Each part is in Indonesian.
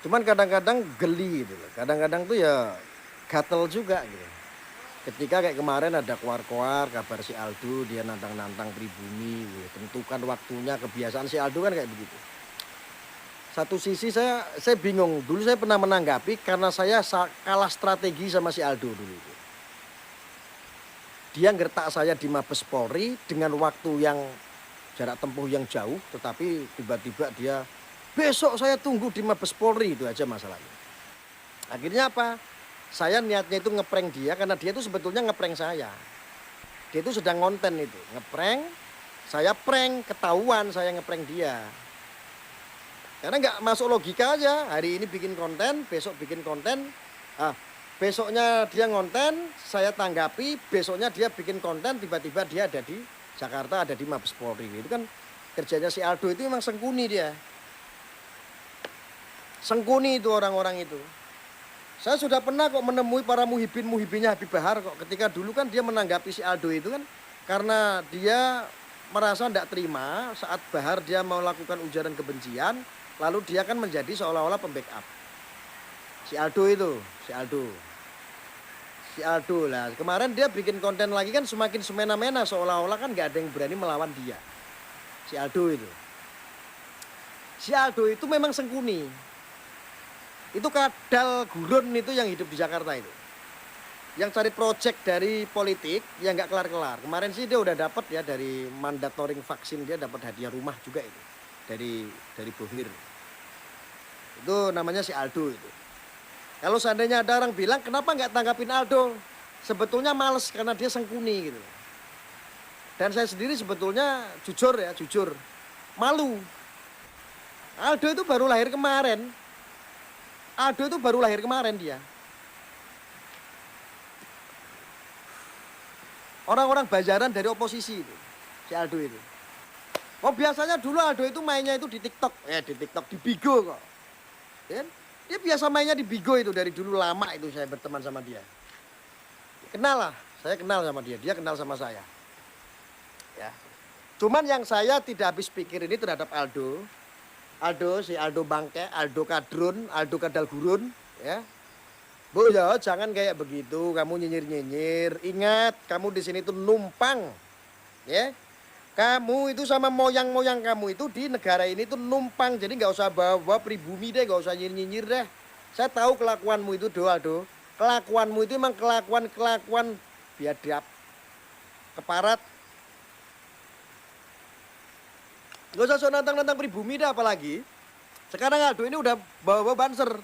Cuman kadang-kadang geli gitu loh. Kadang-kadang tuh ya gatel juga gitu. Ketika kayak kemarin ada keluar-keluar kabar si Aldo dia nantang-nantang pribumi, gitu. Tentukan waktunya, kebiasaan si Aldo kan kayak begitu. Satu sisi saya bingung. Dulu saya pernah menanggapi karena saya kalah strategi sama si Aldo dulu itu. Dia ngertak saya di Mabes Polri dengan waktu yang jarak tempuh yang jauh, tetapi tiba-tiba dia besok saya tunggu di Mabes Polri, itu aja masalahnya. Akhirnya apa? Saya niatnya itu ngeprank dia karena dia itu sebetulnya ngeprank saya. Dia itu sedang ngonten itu, ngeprank, saya prank, ketahuan saya ngeprank dia. Karena nggak masuk logika aja, hari ini bikin konten, besok bikin konten, ah, besoknya dia ngonten, saya tanggapi, besoknya dia bikin konten, tiba-tiba dia ada di Jakarta, ada di Mabes Polri. Itu kan kerjanya si Aldo itu memang sengkuni dia. Sengkuni itu orang-orang itu. Saya sudah pernah kok menemui para muhibin-muhibinnya Habib Bahar kok. Ketika dulu kan dia menanggapi si Aldo itu kan karena dia merasa tidak terima saat Bahar dia melakukan ujaran kebencian, lalu dia kan menjadi seolah-olah pembackup. Si Aldo itu, si Aldo. Si Aldo lah. Kemarin dia bikin konten lagi kan semakin semena-mena seolah-olah kan nggak ada yang berani melawan dia. Si Aldo itu. Si Aldo itu memang sengkuni. Itu kadal gurun itu yang hidup di Jakarta itu. Yang cari project dari politik yang nggak kelar-kelar. Kemarin sih dia udah dapat ya dari mandatoring vaksin, dia dapat hadiah rumah juga itu dari Bohir. Itu namanya si Aldo itu. Kalau seandainya ada orang bilang kenapa nggak tanggapin Aldo, sebetulnya males karena dia sengkuni gitu. Dan saya sendiri sebetulnya jujur ya, jujur malu. Aldo itu baru lahir kemarin. Aldo itu baru lahir kemarin dia. Orang-orang bajaran dari oposisi itu, si Aldo itu. Oh biasanya dulu Aldo itu mainnya itu di TikTok, di TikTok, di Bigo kok. Ya, dia biasa mainnya di Bigo itu dari dulu lama itu saya berteman sama dia. Kenal lah, saya kenal sama dia, dia kenal sama saya. Ya. Cuman yang saya tidak habis pikir ini terhadap Aldo. Aldo, si Aldo Bangke, Aldo Kadrun, Aldo Kadal Gurun, ya. Bu ya, jangan kayak begitu, kamu nyinyir-nyinyir. Ingat, kamu di sini tuh numpang, ya. Kamu itu sama moyang-moyang kamu itu di negara ini tuh numpang, jadi nggak usah bawa pribumi deh, nggak usah nyinyir-nyinyir deh. Saya tahu kelakuanmu itu do Aldo. Kelakuanmu itu emang kelakuan biadab, keparat. Nggak usah sok nantang-nantang pribumi dah apalagi. Sekarang Aldo ini udah bawa banser.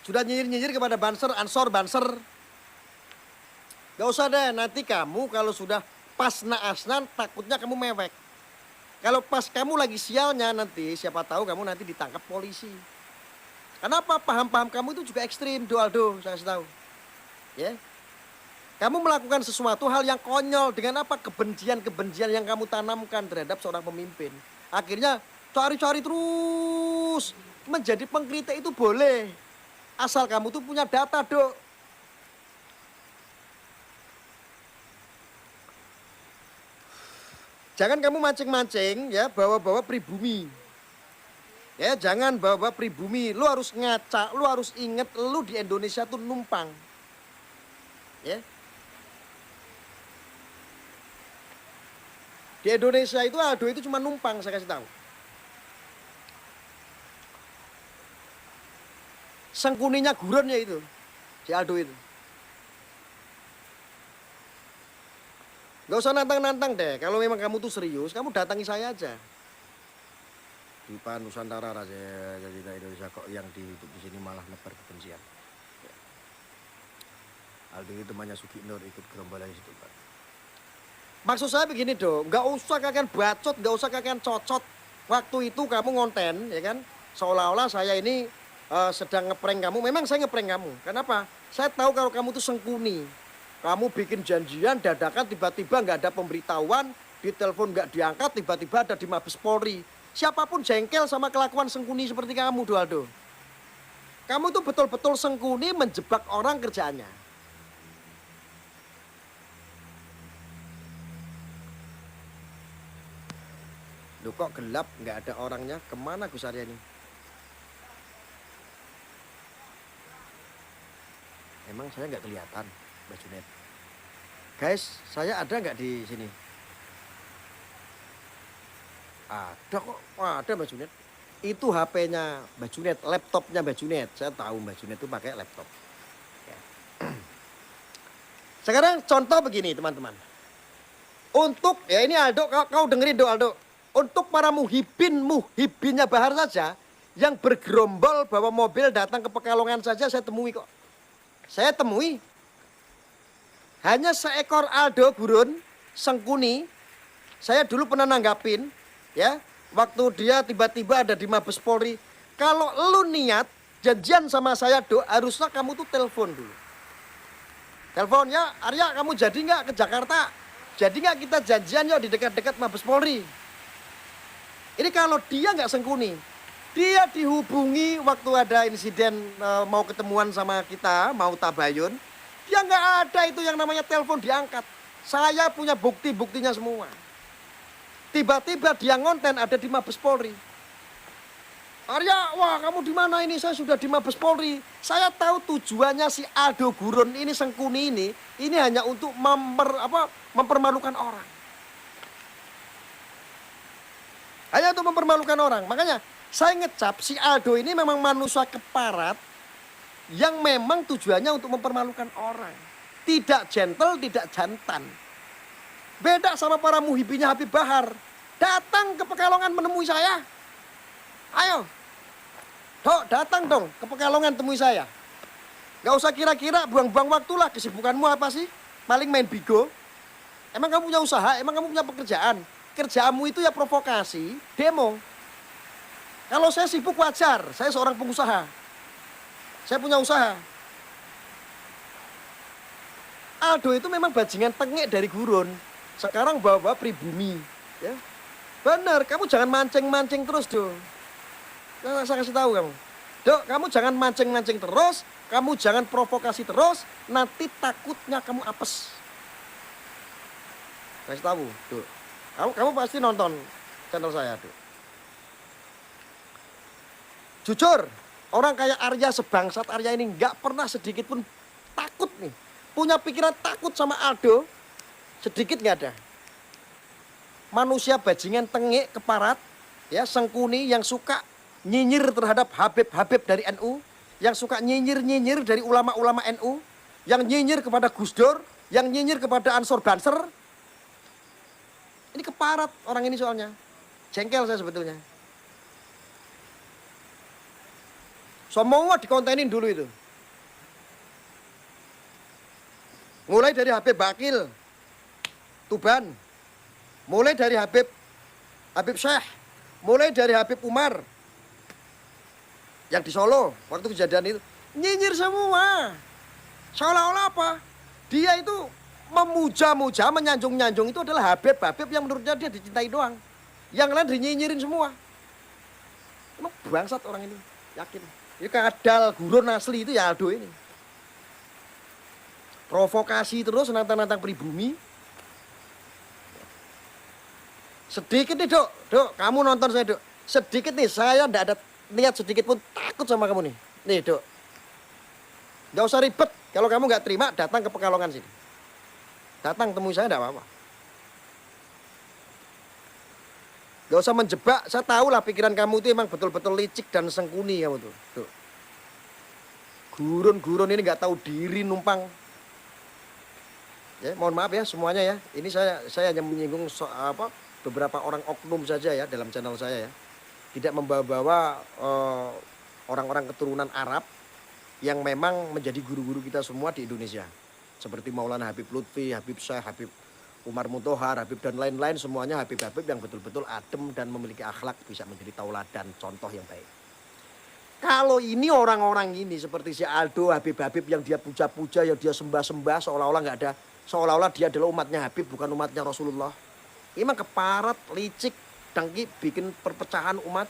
Sudah nyinyir-nyinyir kepada banser, ansor, banser. Gak usah deh, nanti kamu kalau sudah pas naasnan takutnya kamu mewek. Kalau pas kamu lagi sialnya nanti siapa tahu kamu nanti ditangkap polisi. Kenapa paham-paham kamu itu juga ekstrim, do Aldo, saya kasih tahu. Ya. Kamu melakukan sesuatu hal yang konyol dengan apa? Kebencian-kebencian yang kamu tanamkan terhadap seorang pemimpin. Akhirnya cari-cari terus. Menjadi pengkritik itu boleh. Asal kamu tuh punya data, Dok. Jangan kamu mancing-mancing ya, bawa-bawa pribumi. Ya, jangan bawa-bawa pribumi. Lu harus ngaca, lu harus inget lu di Indonesia tuh numpang. Ya. Di Indonesia itu Aldo itu cuma numpang, saya kasih tahu. Sengkuninya gurunnya itu, si Aldo itu. Gak usah nantang-nantang deh. Kalau memang kamu tuh serius, kamu datangi saya aja. Di Nusantara raja jadi Indonesia kok yang di sini malah nebar kebencian. Ya. Aldo itu temannya Sugi Nur ikut gerombolan situ, Pak. Maksud saya begini dong, nggak usah kalian bacot, nggak usah kalian cocot. Waktu itu kamu ngonten, ya kan? Seolah-olah saya ini sedang ngeprank kamu. Memang saya ngeprank kamu. Kenapa? Saya tahu kalau kamu tuh sengkuni. Kamu bikin janjian, dadakan tiba-tiba nggak ada pemberitahuan, di telepon nggak diangkat, tiba-tiba ada di Mabes Polri. Siapapun jengkel sama kelakuan sengkuni seperti kamu, Doaldo. Kamu tuh betul-betul sengkuni menjebak orang kerjaannya. Loh kok gelap, nggak ada orangnya, kemana Gus Arya ini? Emang saya nggak kelihatan, Mbak Junet? Guys, saya ada nggak di sini? Ada kok, ada Mbak Junet. Itu HP-nya Mbak Junet, laptopnya Mbak Junet. Saya tahu Mbak Junet itu pakai laptop. Ya. Sekarang contoh begini teman-teman. Untuk, ya ini Aldo, kau dengerin do Aldo. Untuk para muhibinnya Bahar saja, yang bergerombol bawa mobil datang ke Pekalongan saja saya temui kok. Saya temui. Hanya seekor Aldo Gurun, Sengkuni. Saya dulu pernah nanggapin, ya. Waktu dia tiba-tiba ada di Mabes Polri. Kalau lu niat janjian sama saya do, harusnya kamu tuh telepon dulu. Teleponnya, Arya kamu jadi nggak ke Jakarta? Jadi nggak kita janjian yuk di dekat-dekat Mabes Polri? Ini kalau dia nggak Sengkuni, dia dihubungi waktu ada insiden mau ketemuan sama kita, mau tabayun. Dia nggak ada itu yang namanya telepon diangkat. Saya punya bukti-buktinya semua. Tiba-tiba dia ngonten ada di Mabes Polri. Arya, wah kamu di mana ini? Saya sudah di Mabes Polri. Saya tahu tujuannya si Aldo Gurun ini, Sengkuni ini hanya untuk mempermalukan orang. Hanya untuk mempermalukan orang. Makanya saya ngecap si Aldo ini memang manusia keparat yang memang tujuannya untuk mempermalukan orang. Tidak gentle, tidak jantan. Beda sama para muhibinya Habib Bahar. Datang ke Pekalongan menemui saya. Ayo. Dok, datang dong ke Pekalongan temui saya. Gak usah kira-kira buang-buang waktu lah. Kesibukanmu apa sih? Paling main bigo. Emang kamu punya usaha? Emang kamu punya pekerjaan? Kerjaanmu itu ya provokasi, demo. Kalau saya sibuk wajar. Saya seorang pengusaha. Saya punya usaha. Aldo itu memang bajingan tengek dari Gurun. Sekarang bawa pribumi. Ya. Benar, kamu jangan mancing-mancing terus dong. Saya kasih tahu kamu. Dok, kamu jangan mancing-mancing terus. Kamu jangan provokasi terus. Nanti takutnya kamu apes. Kasih tahu, Dok. Kamu pasti nonton channel saya, Dok. Jujur, orang kayak Arya sebangsat Arya ini nggak pernah sedikit pun takut nih. Punya pikiran takut sama Aldo, sedikit nggak ada. Manusia bajingan tengek keparat, ya Sengkuni yang suka nyinyir terhadap Habib-Habib dari NU, yang suka nyinyir-nyinyir dari ulama-ulama NU, yang nyinyir kepada Gus Dur, yang nyinyir kepada Ansor Banser. Ini keparat orang ini soalnya. Jengkel saya sebetulnya. Semua dikontenin dulu itu. Mulai dari Habib Bakil, Tuban. Mulai dari Habib Syekh. Mulai dari Habib Umar. Yang di Solo, waktu kejadian itu. Nyinyir semua. Seolah-olah apa? Dia itu memuja-muja, menyanjung-nyanjung itu adalah Habib-Habib yang menurutnya dia dicintai doang. Yang lain dinyinyirin semua. Emang bangsat orang ini, yakin. Ini kadal Gurun asli itu ya Aldo ini. Provokasi terus nantang-nantang pribumi. Sedikit nih dok, kamu nonton saya dok. Sedikit nih, saya ndak ada niat sedikit pun takut sama kamu nih. Nih dok, nggak usah ribet. Kalau kamu nggak terima, datang ke Pekalongan sini. Datang temui saya ndak apa-apa. Gak usah menjebak, saya tahu lah pikiran kamu itu emang betul-betul licik dan Sengkuni kamu tuh. Tuh. Gurun-gurun ini nggak tahu diri numpang. Ya, mohon maaf ya semuanya ya. Ini saya hanya menyinggung beberapa orang oknum saja ya dalam channel saya ya. Tidak membawa-bawa orang-orang keturunan Arab yang memang menjadi guru-guru kita semua di Indonesia. Seperti Maulana Habib Lutfi, Habib Syekh, Habib Umar Mutohar, Habib dan lain-lain, semuanya Habib-Habib yang betul-betul adem dan memiliki akhlak, bisa menjadi tauladan, contoh yang baik. Kalau ini orang-orang ini seperti si Aldo, Habib-Habib yang dia puja-puja, yang dia sembah-sembah, seolah-olah nggak ada, seolah-olah dia adalah umatnya Habib, bukan umatnya Rasulullah. Ini memang keparat, licik, dengki, bikin perpecahan umat.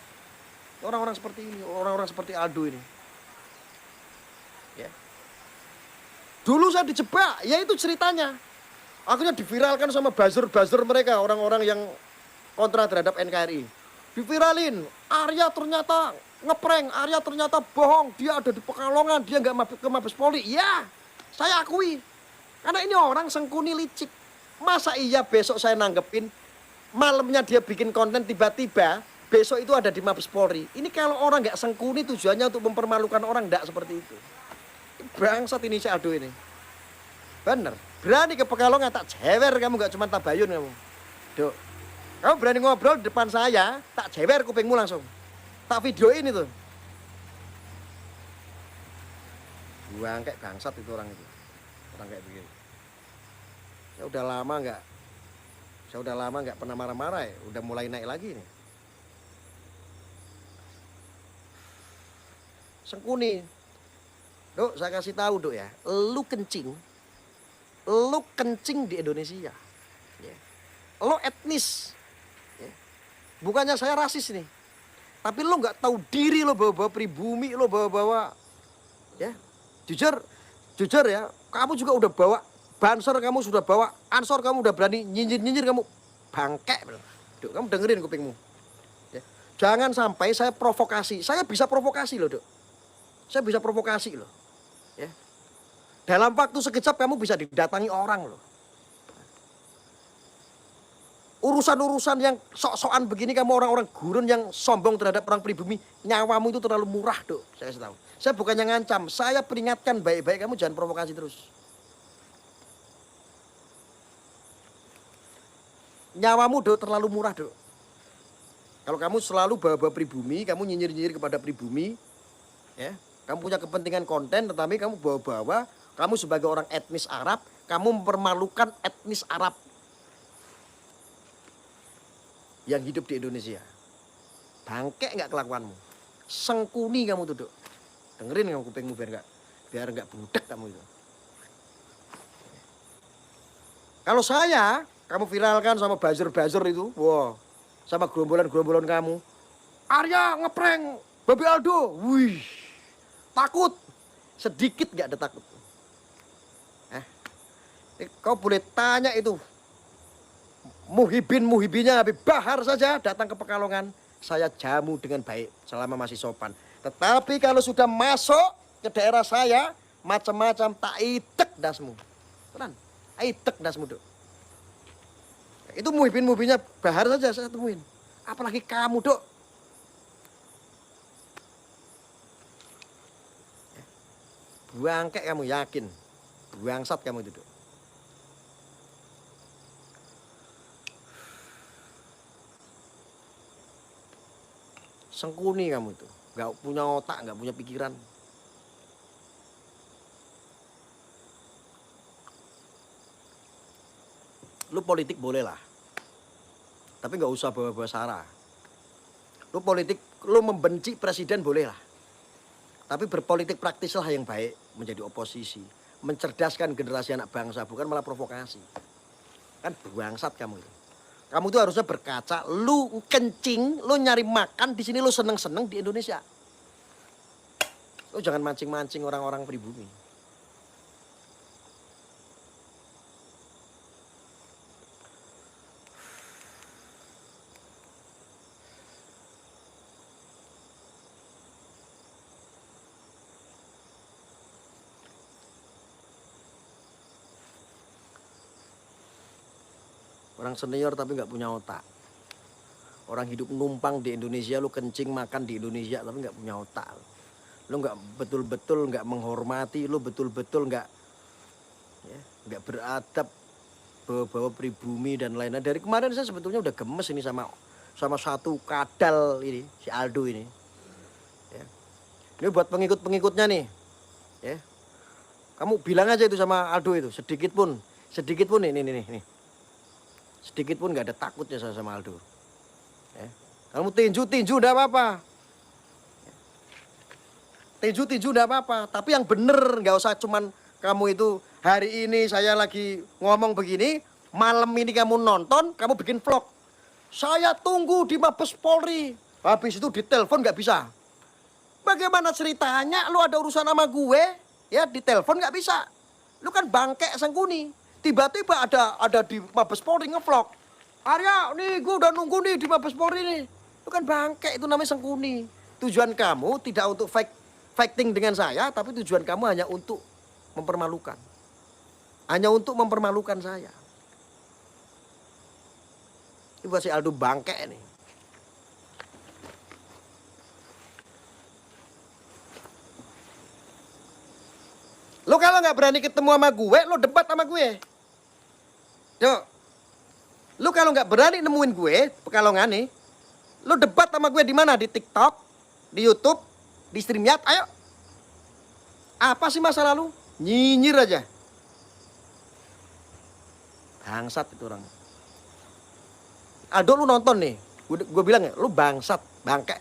Orang-orang seperti ini, orang-orang seperti Aldo ini. Ya. Dulu saya dijebak, ya itu ceritanya. Akhirnya diviralkan sama buzzer-buzzer mereka, orang-orang yang kontra terhadap NKRI. Diviralin, Arya ternyata ngeprank, Arya ternyata bohong, dia ada di Pekalongan, dia nggak ke Mabes Polri. Ya, Saya akui. Karena ini orang sengkuni licik. Masa iya besok saya nanggepin, malamnya dia bikin konten tiba-tiba, besok itu ada di Mabes Polri. Ini kalau orang nggak sengkuni tujuannya untuk mempermalukan orang, nggak seperti itu. Bangsat ini si Aldo ini. Bener. Berani ke Pekalongan tak jewer kamu, nggak cuma tabayun kamu. Dok. Kamu berani ngobrol di depan saya, tak jewer kupingmu langsung. Tak videoin itu. Buang kayak bangsat itu orang itu. Orang kayak begini. Saya udah lama nggak pernah marah-marah ya. Udah mulai naik lagi nih. Sengkuni. Dok, saya kasih tahu Dok ya. Lu kencing di Indonesia. Ya. Lu etnis. Ya. Bukannya saya rasis nih. Tapi lo nggak tahu diri, lo bawa-bawa pribumi, lo bawa-bawa. Ya. Jujur ya, kamu juga udah bawa banser, kamu sudah bawa ansor, kamu udah berani nyinyir kamu bangke. Dok, kamu dengerin kupingmu. Ya. Jangan sampai saya provokasi. Saya bisa provokasi loh, Dok. Saya bisa provokasi loh. Ya. Dalam waktu sekejap kamu bisa didatangi orang loh. Urusan-urusan yang sok-sokan begini, kamu orang-orang gurun yang sombong terhadap orang pribumi, nyawamu itu terlalu murah, Dok. Saya kasih tahu. Saya bukannya ngancam, saya peringatkan baik-baik, kamu jangan provokasi terus. Nyawamu, Dok, terlalu murah, Dok. Kalau kamu selalu bawa-bawa pribumi, kamu nyinyir-nyinyir kepada pribumi, ya, kamu punya kepentingan konten, tetapi kamu bawa-bawa, kamu sebagai orang etnis Arab, kamu mempermalukan etnis Arab yang hidup di Indonesia. Bangke nggak kelakuanmu. Sengkuni kamu tuh, Dok. Dengerin kamu kupingmu biar nggak budek kamu itu. Kalau saya, kamu viralkan sama buzzer-buzzer itu, wow, sama gerombolan-gerombolan kamu. Arya ngeprank Baby Aldo, wih, takut. Sedikit nggak ada takut. Kau boleh tanya itu. Muhibinnya Habib Bahar saja datang ke Pekalongan, saya jamu dengan baik selama masih sopan. Tetapi kalau sudah masuk ke daerah saya, macam-macam tak itek dasmu. Tenan, itek dasmu, Dok. Itu muhibinnya Bahar saja saya temuin. Apalagi kamu, Dok. Buangkek kamu, yakin. Buangsat kamu itu, Dok. Sengkuni kamu itu, nggak punya otak, nggak punya pikiran. Lu politik boleh lah, tapi nggak usah bawa-bawa sara. Lu politik, lu membenci presiden boleh lah, tapi berpolitik praktis lah yang baik, menjadi oposisi, mencerdaskan generasi anak bangsa, bukan malah provokasi. Kan bangsat kamu itu. Kamu tuh harusnya berkaca, lu kencing, lu nyari makan di sini, lu seneng-seneng di Indonesia. Lu jangan mancing-mancing orang-orang pribumi. Orang senior tapi nggak punya otak. Orang hidup numpang di Indonesia, lu kencing makan di Indonesia tapi nggak punya otak. Lu nggak betul-betul nggak menghormati, lu betul-betul nggak beradab, bawa-bawa pribumi dan lain-lain. Dari kemarin saya sebetulnya udah gemes ini sama satu kadal ini, si Aldo ini. Ya. Ini buat pengikut-pengikutnya nih. Ya. Kamu bilang aja itu sama Aldo itu, sedikit pun ini. Sedikit pun nggak ada takutnya saya sama Aldo. Ya. Kamu tinju enggak apa-apa. Tinju enggak apa-apa. Tapi yang bener, nggak usah cuman kamu itu hari ini saya lagi ngomong begini, malam ini kamu nonton, kamu bikin vlog. Saya tunggu di Mabes Polri. Habis itu ditelepon nggak bisa. Bagaimana ceritanya? Lu ada urusan sama gue, ya ditelepon nggak bisa. Lu kan bangke sengkuni. Tiba-tiba ada di Mabes Polri ngevlog. Arya, nih gue udah nunggu nih di Mabes Polri nih. Itu kan bangke, itu namanya sengkuni. Tujuan kamu tidak untuk fighting dengan saya, tapi tujuan kamu hanya untuk mempermalukan. Hanya untuk mempermalukan saya. Ini buat si Aldo bangke nih. Lo kalau nggak berani ketemu sama gue, lo debat sama gue. Yuk. Lo kalau nggak berani nemuin gue, Pekalongan nih, lo debat sama gue di mana? Di TikTok, di YouTube, di StreamYard, ayo. Apa sih masalah lu? Nyinyir aja. Bangsat itu orang. Aldo lu nonton nih, gue bilang ya, lu bangsat, bangke.